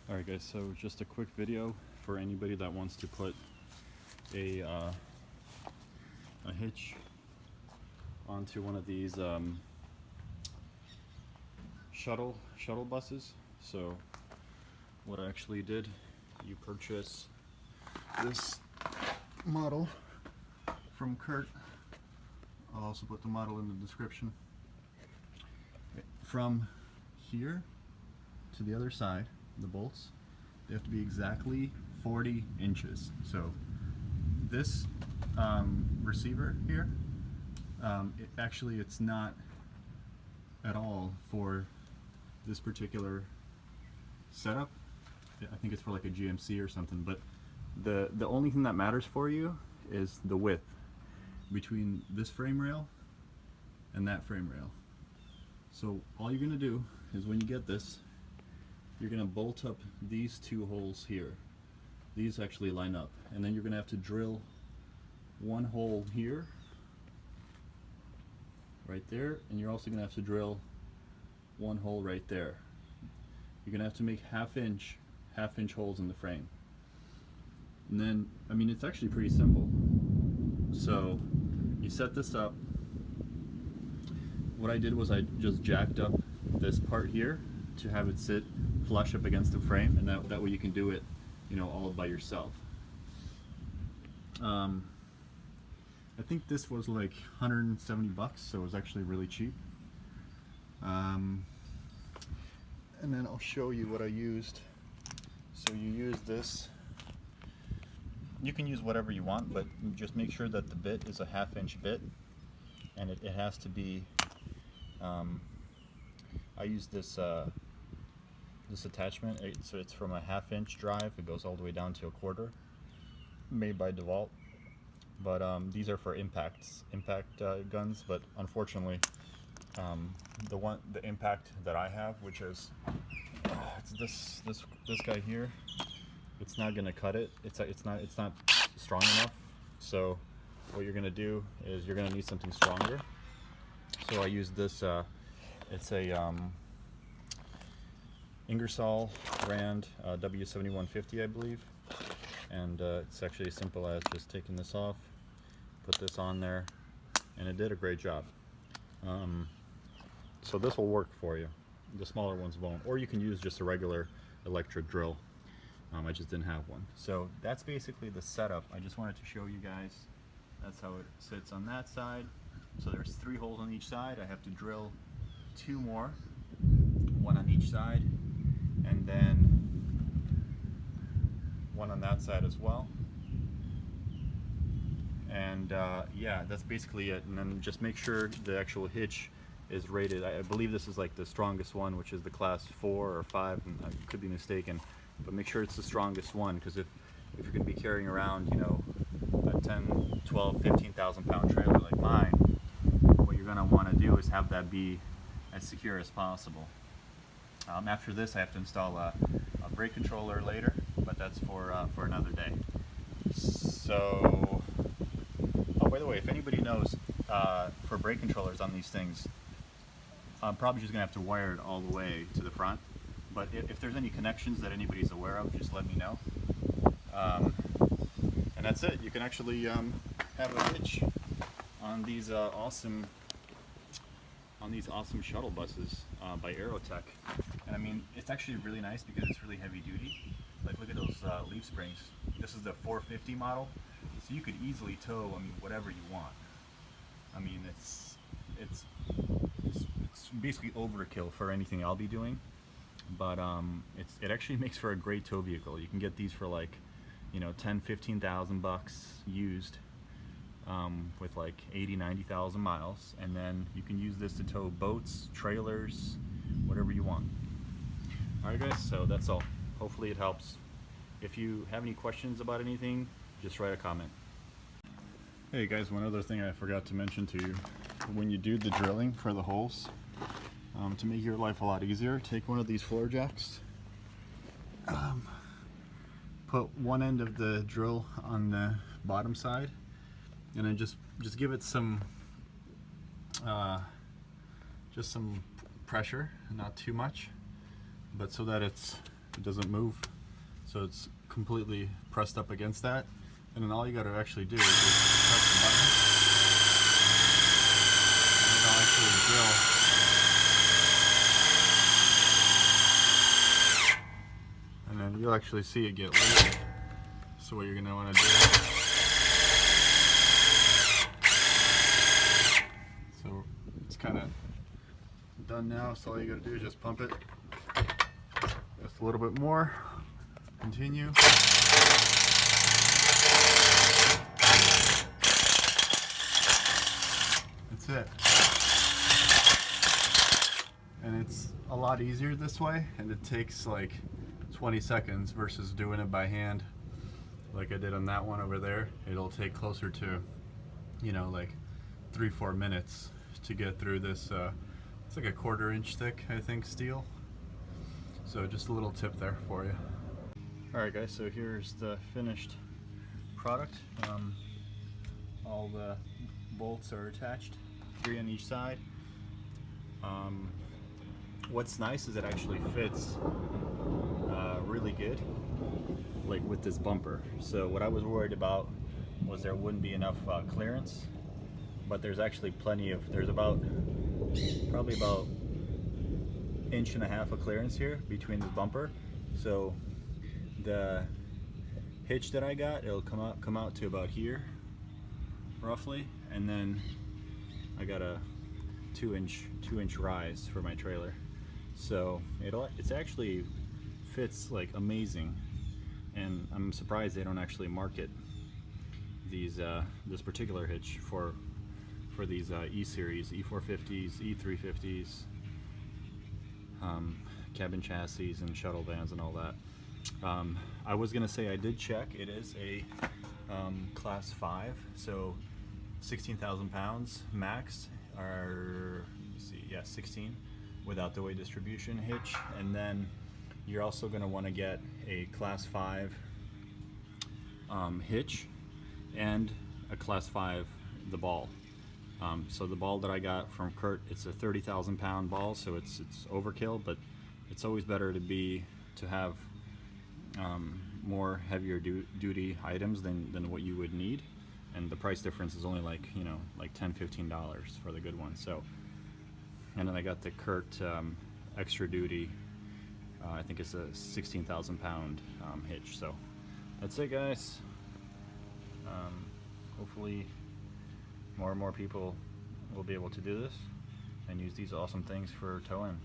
Alright guys, so just a quick video for anybody that wants to put a hitch onto one of these shuttle buses. So what I actually did, you purchase this model from Curt. I'll also put the model in the description. From here to the other side, the bolts, they have to be exactly 40 inches. So this receiver here, it's not at all for this particular setup. I think it's for like a GMC or something, but the only thing that matters for you is the width between this frame rail and that frame rail. So all you're gonna do is, when you get this, you're gonna bolt up these two holes here. These actually line up, and then you're gonna have to drill one hole here, right there, and you're also gonna have to drill one hole right there. You're gonna have to make half inch holes in the frame. And then, I mean, it's actually pretty simple. So you set this up. What I did was I just jacked up this part here to have it sit flush up against the frame, and that way you can do it, you know, all by yourself. I think this was like 170 bucks, so it was actually really cheap. And then I'll show you what I used. So you use this. You can use whatever you want, but just make sure that the bit is a half-inch bit, and it has to be. I use this this attachment. So it's from a half-inch drive. It goes all the way down to a quarter, made by DeWalt. But these are for impact guns. But unfortunately, the impact that I have, which is it's this guy here, it's not gonna cut it. It's not strong enough. So what you're gonna do is you're gonna need something stronger. So I use this. It's a Ingersoll brand W7150, I believe, and it's actually as simple as just taking this off, put this on there, and it did a great job. So this will work for you. The smaller ones won't, or you can use just a regular electric drill. I just didn't have one. So that's basically the setup. I just wanted to show you guys. That's how it sits on that side. So there's 3 holes on each side. I have to drill 2 more, 1 on each side, and then 1 on that side as well. And yeah, that's basically it. And then just make sure the actual hitch is rated. I believe this is like the strongest one, which is the class 4 or 5, and I could be mistaken, but make sure it's the strongest one, because if you're going to be carrying around, you know, a 10, 12, 15,000 pound trailer like mine, what you're going to want to do is have that be as secure as possible. After this, I have to install a brake controller later, but that's for another day. So, oh, by the way, if anybody knows, for brake controllers on these things, I'm probably just going to have to wire it all the way to the front. But if there's any connections that anybody's aware of, just let me know. And that's it. You can actually have a hitch on these awesome shuttle buses by Aerotech. And I mean, it's actually really nice because it's really heavy duty. Like, look at those leaf springs. This is the 450 model, so you could easily tow, I mean, whatever you want. I mean, it's basically overkill for anything I'll be doing, but it actually makes for a great tow vehicle. You can get these for like, you know, 10-15,000 bucks used, with like 80-90,000 miles, and then you can use this to tow boats, trailers, whatever you want. Alright guys, so that's all. Hopefully it helps. If you have any questions about anything, just write a comment. Hey guys, one other thing I forgot to mention to you. When you do the drilling for the holes, to make your life a lot easier, take one of these floor jacks, put one end of the drill on the bottom side, and then just give it some just some pressure, not too much, but so that it's it doesn't move. So it's completely pressed up against that. And then all you got to actually do is just press the button, and it'll actually drill. And then you'll actually see it get lit. So what you're going to want to do, so it's kind of done now, so all you got to do is just pump it just a little bit more, continue. That's it. And it's a lot easier this way, and it takes like 20 seconds versus doing it by hand like I did on that one over there. It'll take closer to, you know, like 3-4 minutes to get through this. It's like a 1/4 inch thick, I think, steel. So just a little tip there for you. Alright guys, so here's the finished product. All the bolts are attached, 3 on each side. What's nice is it actually fits really good, like with this bumper. So what I was worried about was there wouldn't be enough clearance, but there's actually plenty of, there's probably about 1.5 inches of clearance here between this bumper. So the hitch that I got, it'll come out to about here roughly, and then I got a 2-inch rise for my trailer. So it's actually fits like amazing, and I'm surprised they don't actually market these this particular hitch for these E-series, E450s, E350s, cabin chassis and shuttle vans and all that. I was gonna say I did check. It is a class 5, so 16,000 pounds max, or let's see, yeah, 16 without the weight distribution hitch. And then you're also going to want to get a class 5 hitch and a class 5 the ball. So the ball that I got from Curt, it's a 30,000 pound ball, so it's overkill, but it's always better to have more heavier duty items than what you would need, and the price difference is only like, you know, like $10-15 for the good one. So, and then I got the Curt extra duty, I think it's a 16,000 pound hitch. So that's it guys. Hopefully more and more people will be able to do this and use these awesome things for towing.